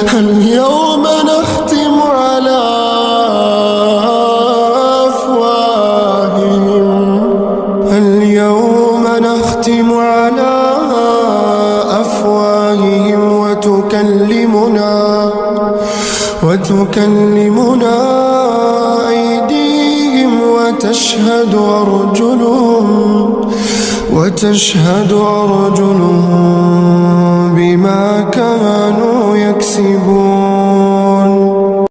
اليوم نختم على أفواههم اليوم نختم على أفواههم وتكلمنا أيديهم وتشهد أرجلهم بما كانوا يكسبون.